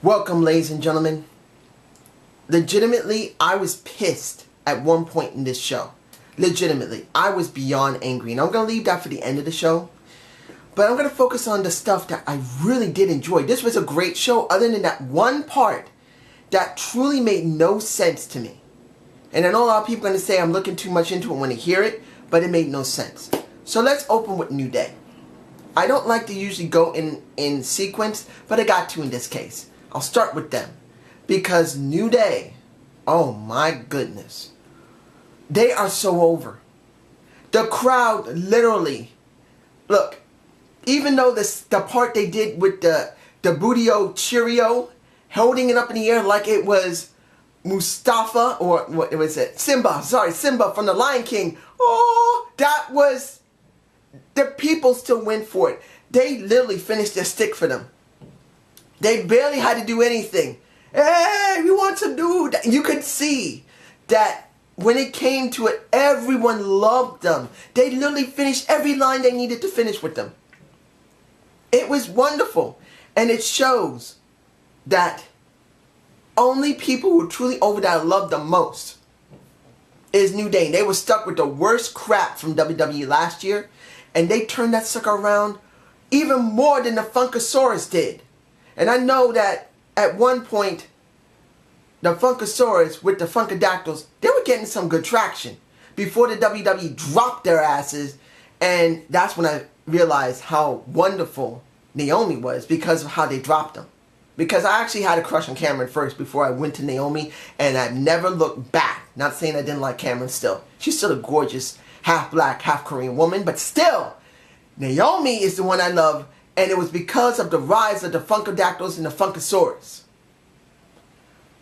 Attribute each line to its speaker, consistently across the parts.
Speaker 1: Welcome, ladies and gentlemen. Legitimately, I was pissed at one point in this show. Legitimately, I was beyond angry. And I'm going to leave that for the end of the show. But I'm going to focus on the stuff that I really did enjoy. This was a great show other than that one part that truly made no sense to me. And I know a lot of people are going to say I'm looking too much into it when they hear it, but it made no sense. So let's open with New Day. I don't like to usually go in sequence, but I got to in this case. I'll start with them. Because New Day, oh my goodness. They are so over. The crowd literally, look, even though the part they did with the Bootio Cheerio, holding it up in the air like it was Mustafa, or what was it? Simba from the Lion King. Oh, that was, the people still went for it. They literally finished their stick for them. They barely had to do anything. Hey, we want to do that. You could see that when it came to it, everyone loved them. They literally finished every line they needed to finish with them. It was wonderful. And it shows that only people who are truly over that love them most is New Day. They were stuck with the worst crap from WWE last year. And they turned that sucker around even more than the Funkasaurus did. And I know that at one point, the Funkasaurus with the Funkadactyls, they were getting some good traction before the WWE dropped their asses. And that's when I realized how wonderful Naomi was because of how they dropped them. Because I actually had a crush on Cameron first before I went to Naomi, and I've never looked back. Not saying I didn't like Cameron still. She's still a gorgeous half black, half Korean woman, but still, Naomi is the one I love. And it was because of the rise of the Funkadactyls and the Funkasaurus.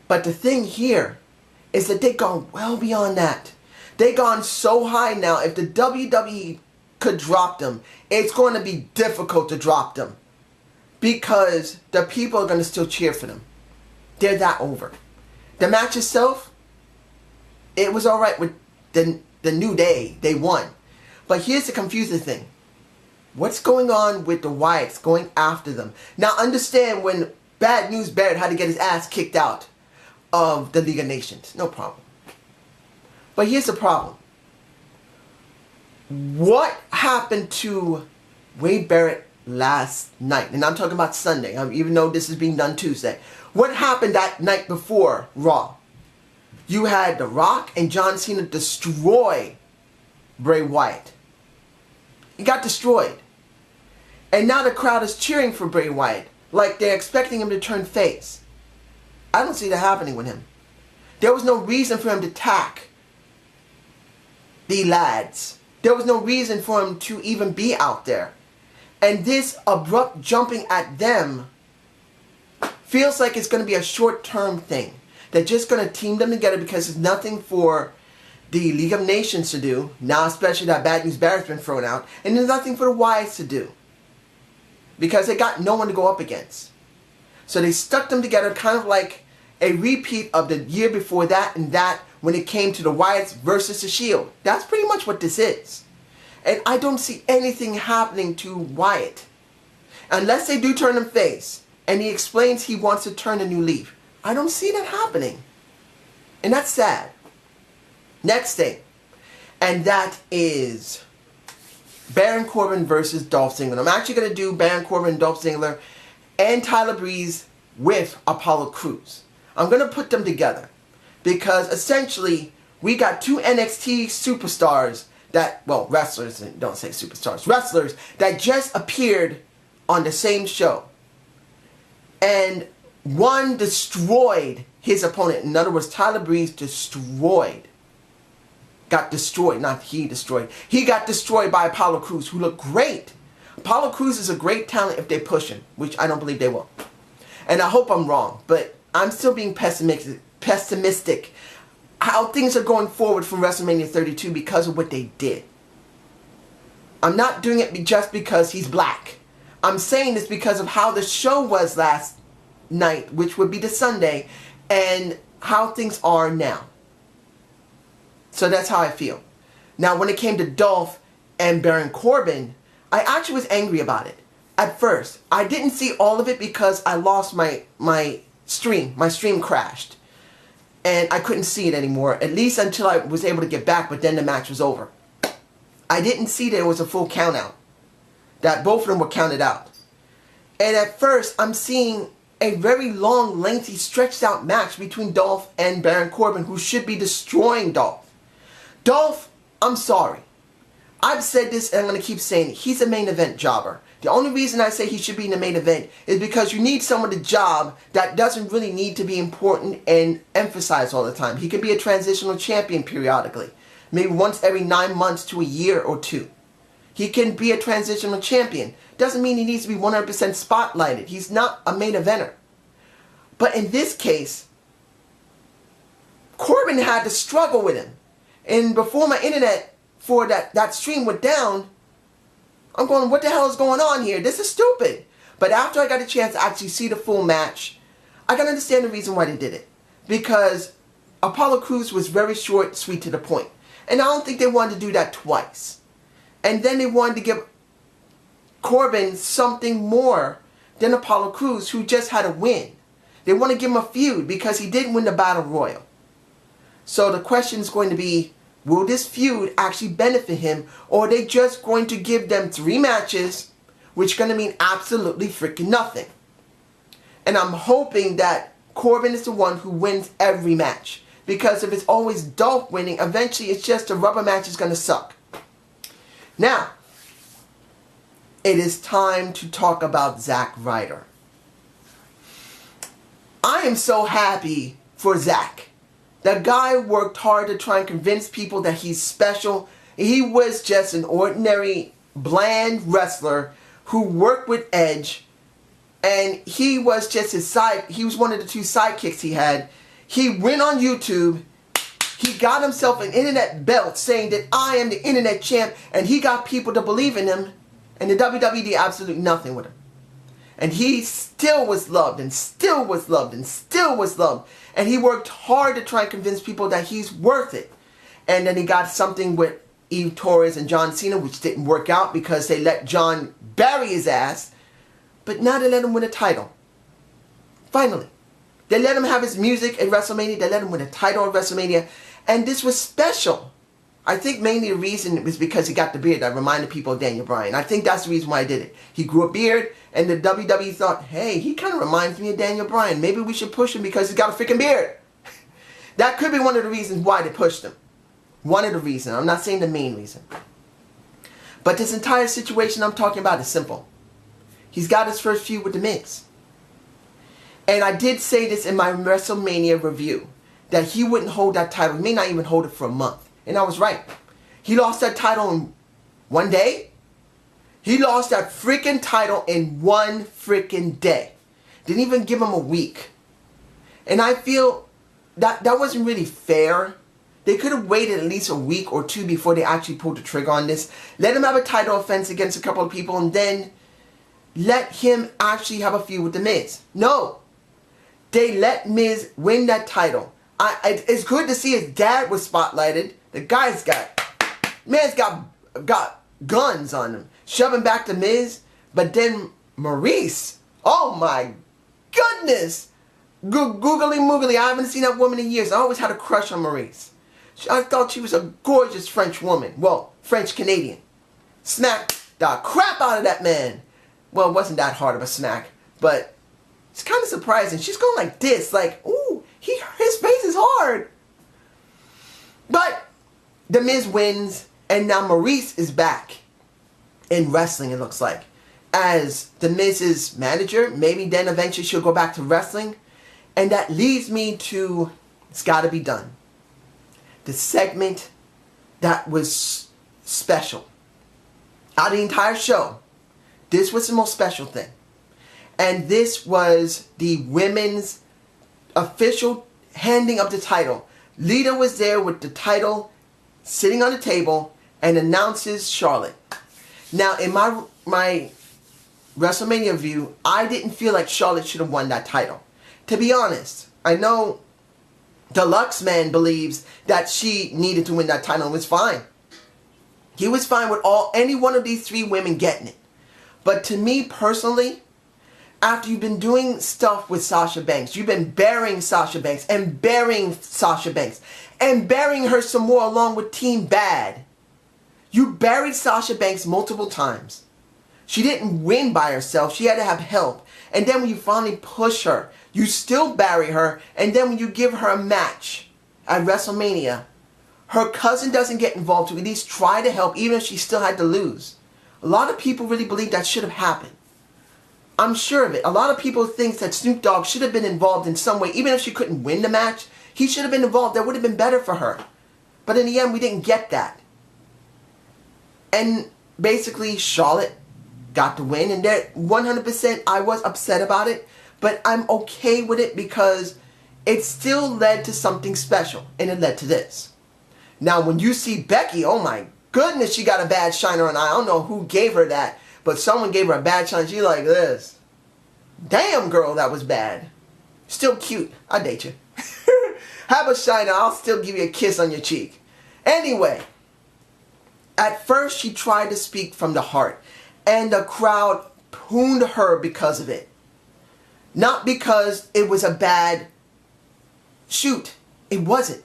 Speaker 1: But the thing here is that they've gone well beyond that. They've gone so high now, if the WWE could drop them, it's going to be difficult to drop them. Because the people are going to still cheer for them. They're that over. The match itself, it was alright with the New Day. They won. But here's the confusing thing. What's going on with the Wyatts going after them? Now understand, when Bad News Barrett had to get his ass kicked out of the League of Nations. No problem. But here's the problem. What happened to Wade Barrett last night? And I'm talking about Sunday, even though this is being done Tuesday. What happened that night before Raw? You had The Rock and John Cena destroy Bray Wyatt. He got destroyed. And now the crowd is cheering for Bray Wyatt, like they're expecting him to turn face. I don't see that happening with him. There was no reason for him to attack the lads. There was no reason for him to even be out there. And this abrupt jumping at them feels like it's going to be a short-term thing. They're just going to team them together because there's nothing for the League of Nations to do. Now especially that Bad News Barrett's been thrown out. And there's nothing for the Wyatts to do. Because they got no one to go up against. So they stuck them together, kind of like a repeat of the year before that and that, when it came to the Wyatts versus the Shield. That's pretty much what this is. And I don't see anything happening to Wyatt. Unless they do turn him face. And he explains he wants to turn a new leaf. I don't see that happening. And that's sad. Next thing. And that is Baron Corbin versus Dolph Ziggler. I'm actually going to do Baron Corbin and Dolph Ziggler and Tyler Breeze with Apollo Crews. I'm going to put them together. Because essentially, we got two NXT superstars that, well, wrestlers, don't say superstars, wrestlers that just appeared on the same show. And one destroyed his opponent. In other words, Tyler Breeze got destroyed, not he destroyed. He got destroyed by Apollo Crews, who looked great. Apollo Crews is a great talent if they push him, which I don't believe they will. And I hope I'm wrong, but I'm still being pessimistic how things are going forward from WrestleMania 32 because of what they did. I'm not doing it just because he's black. I'm saying this because of how the show was last night, which would be the Sunday, and how things are now. So that's how I feel. Now, when it came to Dolph and Baron Corbin, I actually was angry about it. At first, I didn't see all of it because I lost my stream. My stream crashed. And I couldn't see it anymore, at least until I was able to get back, but then the match was over. I didn't see that it was a full count out. That both of them were counted out. And at first, I'm seeing a very long, lengthy, stretched out match between Dolph and Baron Corbin, who should be destroying Dolph. Dolph, I'm sorry. I've said this and I'm going to keep saying it. He's a main event jobber. The only reason I say he should be in the main event is because you need someone to job that doesn't really need to be important and emphasized all the time. He could be a transitional champion periodically. Maybe once every 9 months to a year or two. He can be a transitional champion. Doesn't mean he needs to be 100% spotlighted. He's not a main eventer. But in this case, Corbin had to struggle with him. And before my internet for that stream went down, I'm going, what the hell is going on here? This is stupid. But after I got a chance to actually see the full match, I can understand the reason why they did it. Because Apollo Crews was very short, sweet, to the point. And I don't think they wanted to do that twice. And then they wanted to give Corbin something more than Apollo Crews, who just had a win. They want to give him a feud because he didn't win the Battle Royal. So the question is going to be, will this feud actually benefit him, or are they just going to give them 3 matches, which is going to mean absolutely freaking nothing? And I'm hoping that Corbin is the one who wins every match. Because if it's always Dolph winning, eventually it's just a rubber match is going to suck. Now, it is time to talk about Zack Ryder. I am so happy for Zack. The guy worked hard to try and convince people that he's special. He was just an ordinary, bland wrestler who worked with Edge. And he was just he was one of the 2 sidekicks he had. He went on YouTube. He got himself an internet belt saying that I am the internet champ. And he got people to believe in him. And the WWE did absolutely nothing with him. And he still was loved, and still was loved, and still was loved. And he worked hard to try and convince people that he's worth it. And then he got something with Eve Torres and John Cena, which didn't work out because they let John bury his ass. But now they let him win a title. Finally. They let him have his music at WrestleMania. They let him win a title at WrestleMania. And this was special. I think mainly the reason was because he got the beard that reminded people of Daniel Bryan. I think that's the reason why I did it. He grew a beard, and the WWE thought, hey, he kind of reminds me of Daniel Bryan. Maybe we should push him because he's got a freaking beard. That could be one of the reasons why they pushed him. One of the reasons. I'm not saying the main reason. But this entire situation I'm talking about is simple. He's got his first feud with The Miz. And I did say this in my WrestleMania review, that he wouldn't hold that title. He may not even hold it for a month. And I was right. He lost that title in one day. He lost that freaking title in one freaking day. Didn't even give him a week. And I feel that wasn't really fair. They could have waited at least a week or 2 before they actually pulled the trigger on this. Let him have a title offense against a couple of people and then let him actually have a feud with The Miz. No. They let Miz win that title. It's good to see his dad was spotlighted. The guy's man's got guns on him. Shoving back to Miz. But then Maurice. Oh my goodness. Googly moogly. I haven't seen that woman in years. I always had a crush on Maurice. I thought she was a gorgeous French woman. Well, French Canadian. Smacked the crap out of that man. Well, it wasn't that hard of a smack. But it's kind of surprising. She's going like this. Like, ooh, his face is hard. But The Miz wins, and now Maurice is back in wrestling, it looks like, as The Miz's manager. Maybe then eventually she'll go back to wrestling. And that leads me to, it's got to be done, the segment that was special. Out of the entire show, this was the most special thing. And this was the women's official handing of the title. Lita was there with the title sitting on the table and announces Charlotte. Now, in my WrestleMania view, I didn't feel like Charlotte should have won that title. To be honest, I know Deluxe Man believes that she needed to win that title and was fine. He was fine with any one of these 3 women getting it. But to me personally, After you've been doing stuff with Sasha Banks, you've been burying Sasha Banks and burying Sasha Banks and burying her some more along with Team Bad. You buried Sasha Banks multiple times. She didn't win by herself. She had to have help. And then when you finally push her, you still bury her. And then when you give her a match at WrestleMania, her cousin doesn't get involved to at least try to help, even if she still had to lose. A lot of people really believe that should have happened. I'm sure of it. A lot of people think that Snoop Dogg should have been involved in some way. Even if she couldn't win the match, he should have been involved. That would have been better for her. But in the end, we didn't get that. And basically, Charlotte got the win. And that 100% I was upset about it. But I'm okay with it because it still led to something special. And it led to this. Now, when you see Becky, oh my goodness, she got a bad shiner on. I don't know who gave her that. But someone gave her a bad shine. She like this. Damn, girl, that was bad. Still cute. I'll date you. Have a shiner. I'll still give you a kiss on your cheek. Anyway. At first, she tried to speak from the heart. And the crowd pooned her because of it. Not because it was a bad shoot. It wasn't.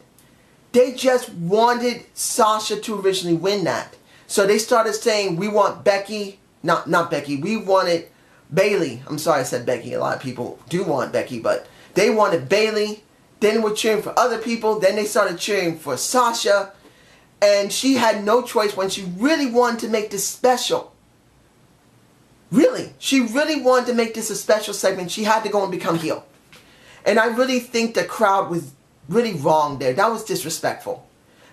Speaker 1: They just wanted Sasha to originally win that. So they started saying, we want Becky. Not Becky. We wanted Bayley. I'm sorry I said Becky. A lot of people do want Becky, but they wanted Bayley. Then they were cheering for other people. Then they started cheering for Sasha. And she had no choice when she really wanted to make this special. Really. She really wanted to make this a special segment. She had to go and become heel. And I really think the crowd was really wrong there. That was disrespectful.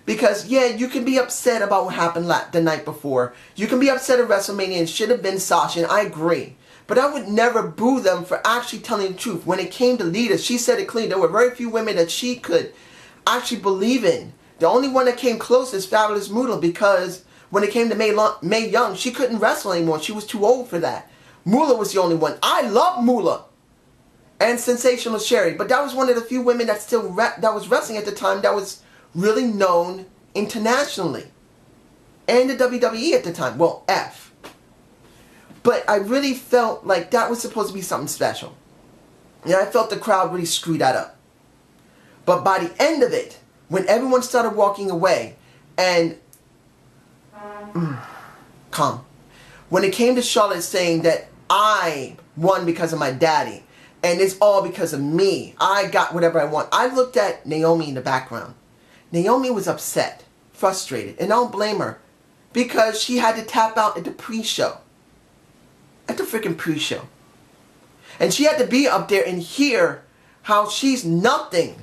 Speaker 1: Because, yeah, you can be upset about what happened the night before. You can be upset at WrestleMania and should have been Sasha, and I agree. But I would never boo them for actually telling the truth. When it came to leaders, she said it clean. There were very few women that she could actually believe in. The only one that came close is Fabulous Moolah, because when it came to Mae Young, she couldn't wrestle anymore. She was too old for that. Moolah was the only one. I love Moolah. And Sensational Sherry. But that was one of the few women that that was wrestling at the time that was really known internationally. And the WWE at the time. Well, F. But I really felt like that was supposed to be something special. And I felt the crowd really screwed that up. But by the end of it, when everyone started walking away, and calm. When it came to Charlotte saying that I won because of my daddy, and it's all because of me, I got whatever I want, I looked at Naomi in the background. Naomi was upset, frustrated, and I don't blame her, because she had to tap out at the pre-show. At the freaking pre-show. And she had to be up there and hear how she's nothing.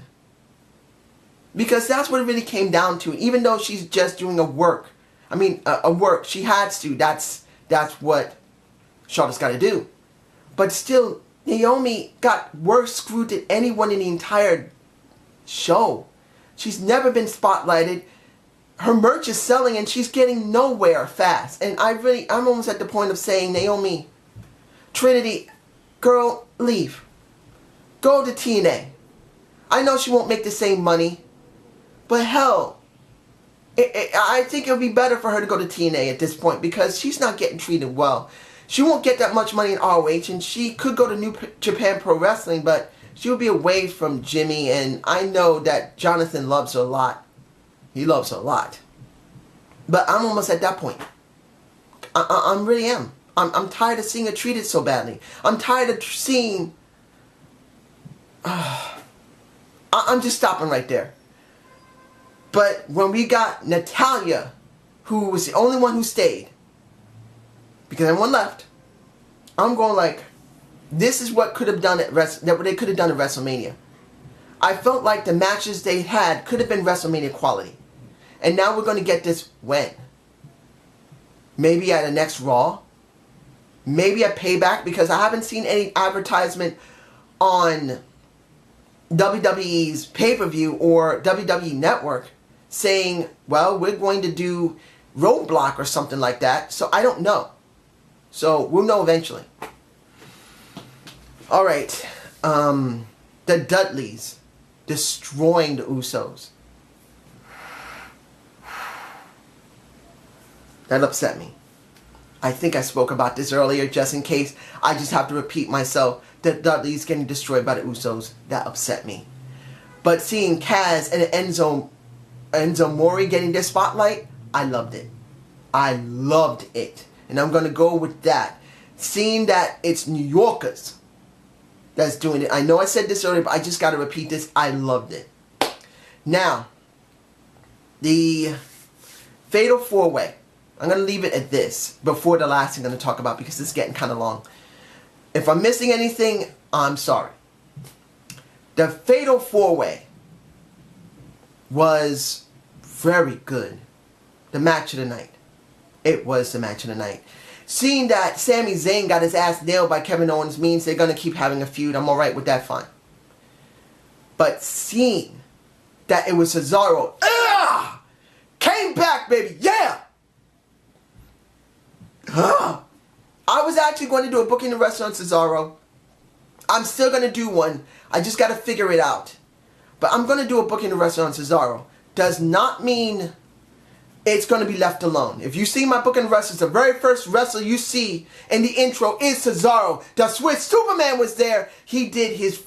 Speaker 1: Because that's what it really came down to. Even though she's just doing a work. She has to. That's what Charlotte's got to do. But still, Naomi got worse screwed than anyone in the entire show. She's never been spotlighted. Her merch is selling and she's getting nowhere fast. And I'm almost at the point of saying, Naomi, Trinity, girl, leave. Go to TNA. I know she won't make the same money. But hell, I think it would be better for her to go to TNA at this point because she's not getting treated well. She won't get that much money in ROH, and she could go to New Japan Pro Wrestling, but she would be away from Jimmy, and I know that Jonathan loves her a lot. He loves her a lot. But I'm almost at that point. I really am. I'm tired of seeing her treated so badly. I'm tired of seeing... I'm just stopping right there. But when we got Natalya, who was the only one who stayed, because everyone left, I'm going like, this is what could have done that they could have done at WrestleMania. I felt like the matches they had could have been WrestleMania quality. And now we're going to get this when? Maybe at the next Raw? Maybe at Payback? Because I haven't seen any advertisement on WWE's pay-per-view or WWE Network saying, well, we're going to do Roadblock or something like that. So I don't know. So we'll know eventually. Alright. The Dudleys destroying the Usos. That upset me. I think I spoke about this earlier, just in case I just have to repeat myself, that Dudley's getting destroyed by the Usos. That upset me. But seeing Kaz and Enzo Mori getting their spotlight, I loved it. I loved it. And I'm going to go with that. Seeing that it's New Yorkers that's doing it. I know I said this earlier, but I just got to repeat this. I loved it. Now, the Fatal 4-Way. I'm going to leave it at this before the last thing I'm going to talk about because it's getting kind of long. If I'm missing anything, I'm sorry. The Fatal 4-Way was very good. The match of the night. It was the match of the night. Seeing that Sami Zayn got his ass nailed by Kevin Owens means they're going to keep having a feud. I'm alright with that, fine. But seeing that it was Cesaro, came back, baby, yeah! I was actually going to do a booking the restaurant Cesaro. I'm still going to do one. I just got to figure it out. But I'm going to do a booking the restaurant Cesaro. Does not mean it's going to be left alone. If you see my booking the wrestlers, the very first wrestler you see in the intro is Cesaro. The Swiss Superman was there. He did his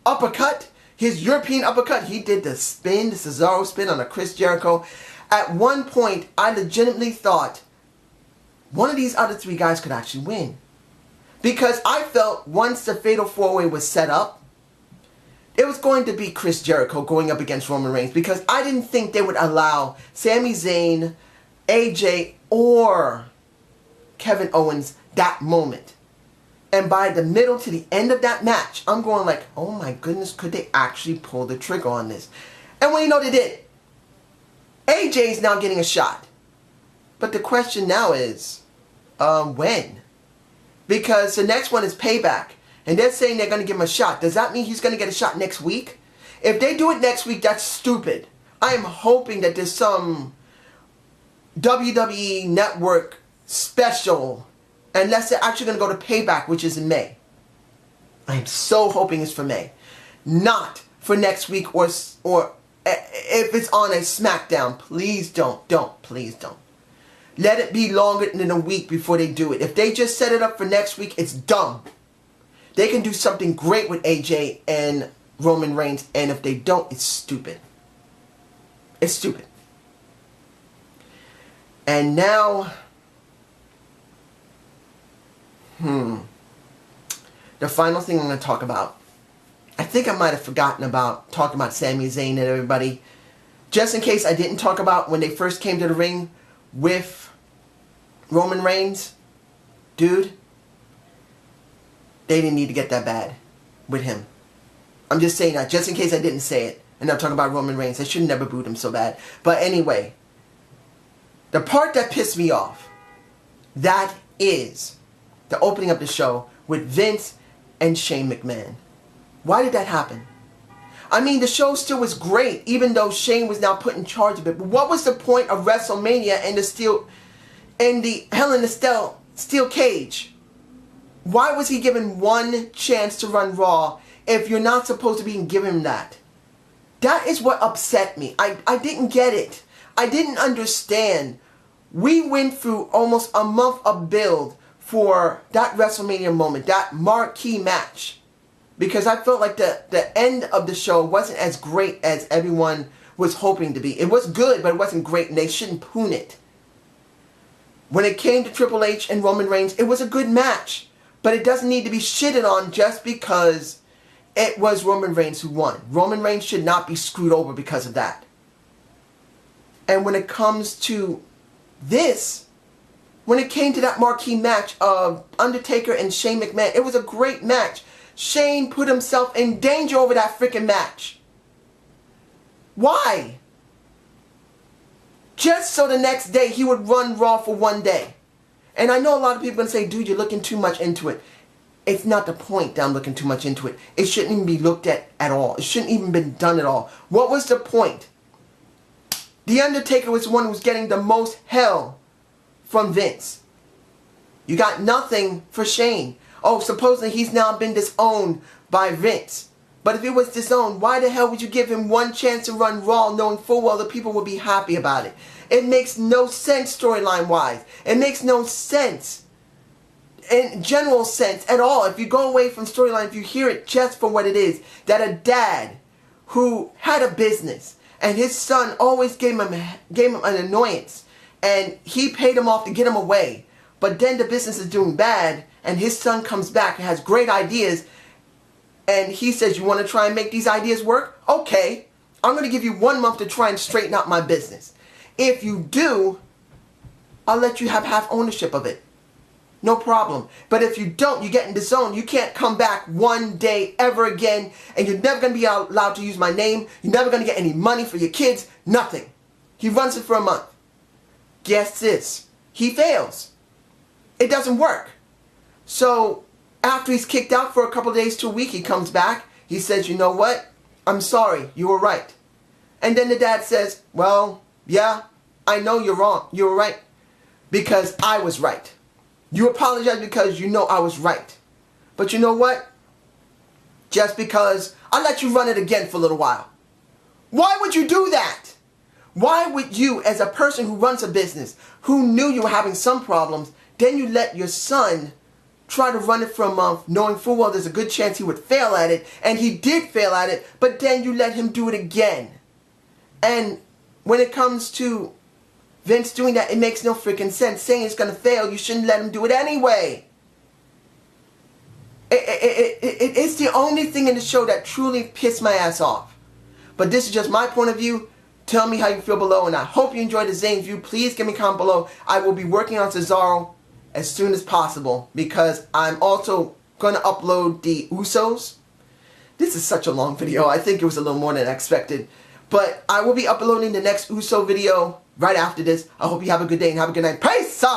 Speaker 1: uppercut, his European uppercut. He did the spin, the Cesaro spin on a Chris Jericho. At one point, I legitimately thought one of these other three guys could actually win. Because I felt once the Fatal 4-Way was set up, it was going to be Chris Jericho going up against Roman Reigns. Because I didn't think they would allow Sami Zayn, AJ, or Kevin Owens that moment. And by the middle to the end of that match, I'm going like, oh my goodness, could they actually pull the trigger on this? And well, you know they did. AJ's now getting a shot. But the question now is, when? Because the next one is Payback. And they're saying they're going to give him a shot. Does that mean he's going to get a shot next week? If they do it next week, that's stupid. I am hoping that there's some WWE Network special. Unless they're actually going to go to Payback, which is in May. I am so hoping it's for May. Not for next week or if it's on a SmackDown. Please don't. Please don't. Let it be longer than a week before they do it. If they just set it up for next week, it's dumb. They can do something great with AJ and Roman Reigns, and if they don't, it's stupid. It's stupid. And now, the final thing I'm going to talk about. I think I might have forgotten about talking about Sami Zayn and everybody. Just in case I didn't talk about when they first came to the ring with Roman Reigns. Dude, they didn't need to get that bad with him. I'm just saying that just in case I didn't say it. And I'm talking about Roman Reigns. I should have never booed him so bad. But anyway, the part that pissed me off, that is the opening of the show with Vince and Shane McMahon. Why did that happen? I mean, the show still was great, even though Shane was now put in charge of it. But what was the point of WrestleMania and the Hell in the Steel Cage? Why was he given one chance to run Raw if you're not supposed to be giving him that? That is what upset me. I didn't get it. I didn't understand. We went through almost a month of build for that WrestleMania moment, that marquee match. Because I felt like the end of the show wasn't as great as everyone was hoping to be. It was good, but it wasn't great, and they shouldn't poon it. When it came to Triple H and Roman Reigns, it was a good match. But it doesn't need to be shitted on just because it was Roman Reigns who won. Roman Reigns should not be screwed over because of that. And when it comes to this, when it came to that marquee match of Undertaker and Shane McMahon, it was a great match. Shane put himself in danger over that freaking match. Why? Just so the next day he would run Raw for one day. And I know a lot of people are going to say, dude, you're looking too much into it. It's not the point that I'm looking too much into it. It shouldn't even be looked at all. It shouldn't even been done at all. What was the point? The Undertaker was the one who was getting the most hell from Vince. You got nothing for Shane. Oh, supposedly he's now been disowned by Vince. But if he was disowned, why the hell would you give him one chance to run Raw knowing full well the people would be happy about it? It makes no sense storyline-wise. It makes no sense in general sense at all. If you go away from storyline, if you hear it just for what it is, that a dad who had a business and his son always gave him an annoyance and he paid him off to get him away, but then the business is doing bad and his son comes back and has great ideas and he says, you want to try and make these ideas work? Okay, I'm going to give you 1 month to try and straighten out my business. If you do, I'll let you have half ownership of it. No problem. But if you don't, you get in the zone. You can't come back one day ever again, and you're never going to be allowed to use my name. You're never going to get any money for your kids. Nothing. He runs it for a month. Guess this. He fails. It doesn't work. So after he's kicked out for a couple of days to a week, he comes back. He says, you know what? I'm sorry. You were right. And then the dad says, well, yeah, I know you're wrong. You were right. Because I was right. You apologize because you know I was right. But you know what? Just because I'll let you run it again for a little while. Why would you do that? Why would you, as a person who runs a business, who knew you were having some problems, then you let your son try to run it for a month, knowing full well there's a good chance he would fail at it, and he did fail at it, but then you let him do it again. And when it comes to Vince doing that, it makes no freaking sense. Saying it's going to fail, you shouldn't let him do it anyway. It's the only thing in the show that truly pissed my ass off. But this is just my point of view. Tell me how you feel below, and I hope you enjoyed the Zane view. Please give me a comment below. I will be working on Cesaro as soon as possible because I'm also going to upload the Usos. This is such a long video. I think it was a little more than I expected. But I will be uploading the next Uso video right after this. I hope you have a good day and have a good night. Peace out!